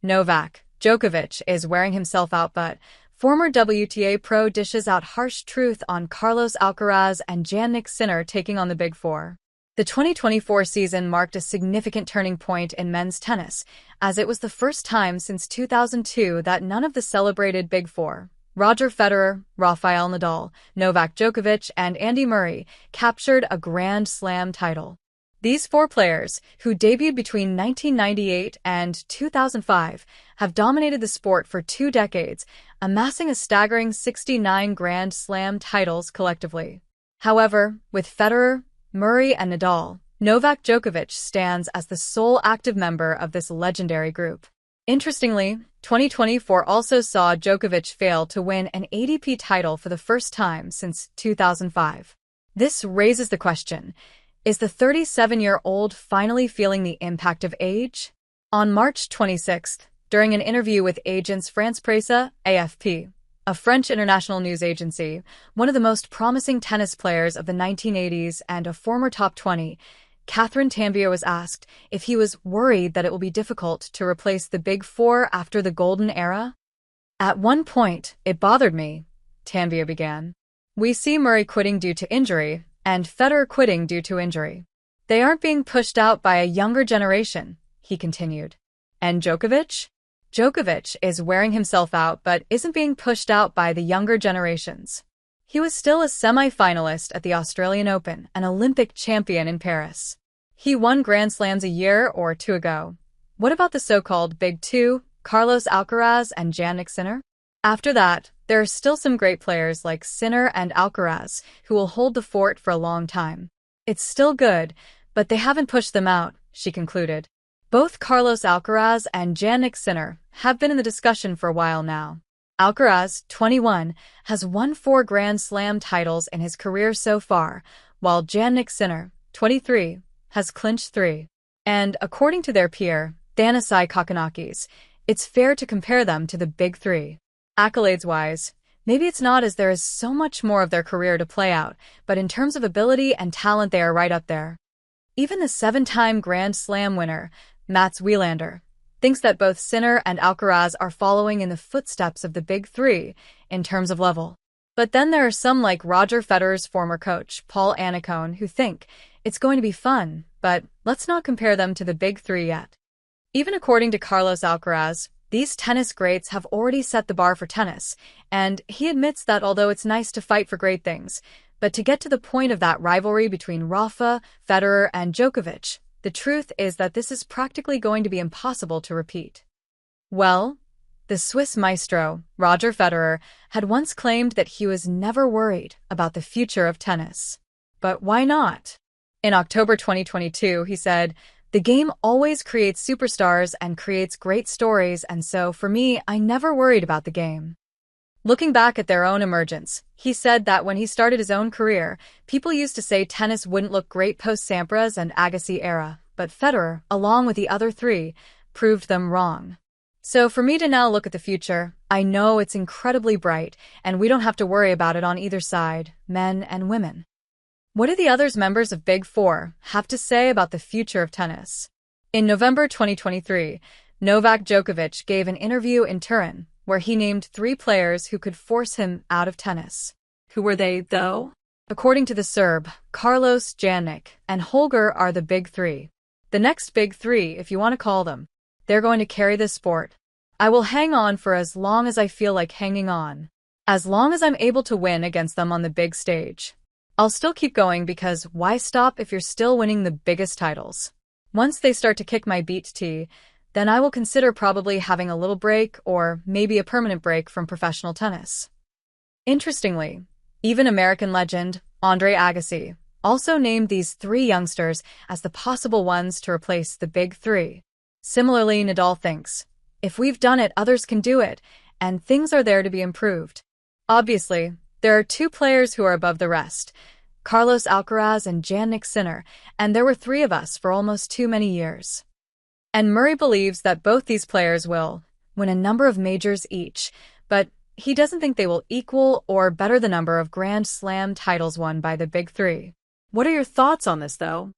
Novak Djokovic is wearing himself out, but former WTA Pro dishes out harsh truth on Carlos Alcaraz and Jannik taking on the Big Four. The 2024 season marked a significant turning point in men's tennis, as it was the first time since 2002 that none of the celebrated Big Four, Roger Federer, Rafael Nadal, Novak Djokovic, and Andy Murray, captured a Grand Slam title. These four players, who debuted between 1998 and 2005, have dominated the sport for 2 decades, amassing a staggering 69 Grand Slam titles collectively. However, with Federer, Murray, and Nadal, Novak Djokovic stands as the sole active member of this legendary group. Interestingly, 2024 also saw Djokovic fail to win an ATP title for the first time since 2005. This raises the question: is the 37-year-old finally feeling the impact of age? On March 26th, during an interview with Agence France Presse, AFP, a French international news agency, one of the most promising tennis players of the 1980s and a former top 20, Catherine Tanvir was asked if he was worried that it will be difficult to replace the Big Four after the golden era. "At one point, it bothered me," Tanvir began. "We see Murray quitting due to injury, and Federer quitting due to injury. They aren't being pushed out by a younger generation," he continued. "And Djokovic? Djokovic is wearing himself out but isn't being pushed out by the younger generations. He was still a semi-finalist at the Australian Open, an Olympic champion in Paris. He won Grand Slams a year or 2 ago. What about the so-called Big Two, Carlos Alcaraz and Jannik Sinner? After that, there are still some great players like Sinner and Alcaraz who will hold the fort for a long time. It's still good, but they haven't pushed them out," she concluded. Both Carlos Alcaraz and Jannik Sinner have been in the discussion for a while now. Alcaraz, 21, has won 4 Grand Slam titles in his career so far, while Jannik Sinner, 23, has clinched 3. And according to their peer, Thanasi Kokkinakis, it's fair to compare them to the Big Three. Accolades-wise, maybe it's not, as there is so much more of their career to play out, but in terms of ability and talent they are right up there. Even the 7-time Grand Slam winner, Mats Wilander, thinks that both Sinner and Alcaraz are following in the footsteps of the Big Three in terms of level. But then there are some like Roger Federer's former coach, Paul Annacone, who think it's going to be fun, but let's not compare them to the Big Three yet. Even according to Carlos Alcaraz, these tennis greats have already set the bar for tennis, and he admits that although it's nice to fight for great things, but to get to the point of that rivalry between Rafa, Federer, and Djokovic, the truth is that this is practically going to be impossible to repeat. Well, the Swiss maestro, Roger Federer, had once claimed that he was never worried about the future of tennis. But why not? In October 2022, he said, "The game always creates superstars and creates great stories, and so, for me, I never worried about the game." Looking back at their own emergence, he said that when he started his own career, people used to say tennis wouldn't look great post-Sampras and Agassi era, but Federer, along with the other 3, proved them wrong. So for me to now look at the future, I know it's incredibly bright, and we don't have to worry about it on either side, men and women. What do the other members of Big Four have to say about the future of tennis? In November 2023, Novak Djokovic gave an interview in Turin, where he named 3 players who could force him out of tennis. Who were they, though? According to the Serb, Carlos, Jannik, and Holger are the Big Three. The next Big Three, if you want to call them. They're going to carry this sport. I will hang on for as long as I feel like hanging on. As long as I'm able to win against them on the big stage. I'll still keep going, because why stop if you're still winning the biggest titles? Once they start to kick my beat tee, then I will consider probably having a little break or maybe a permanent break from professional tennis. Interestingly, even American legend Andre Agassi also named these 3 youngsters as the possible ones to replace the Big Three. Similarly, Nadal thinks, if we've done it, others can do it, and things are there to be improved. Obviously, there are 2 players who are above the rest, Carlos Alcaraz and Jannik Sinner, and there were 3 of us for almost too many years. And Murray believes that both these players will win a number of majors each, but he doesn't think they will equal or better the number of Grand Slam titles won by the Big Three. What are your thoughts on this, though?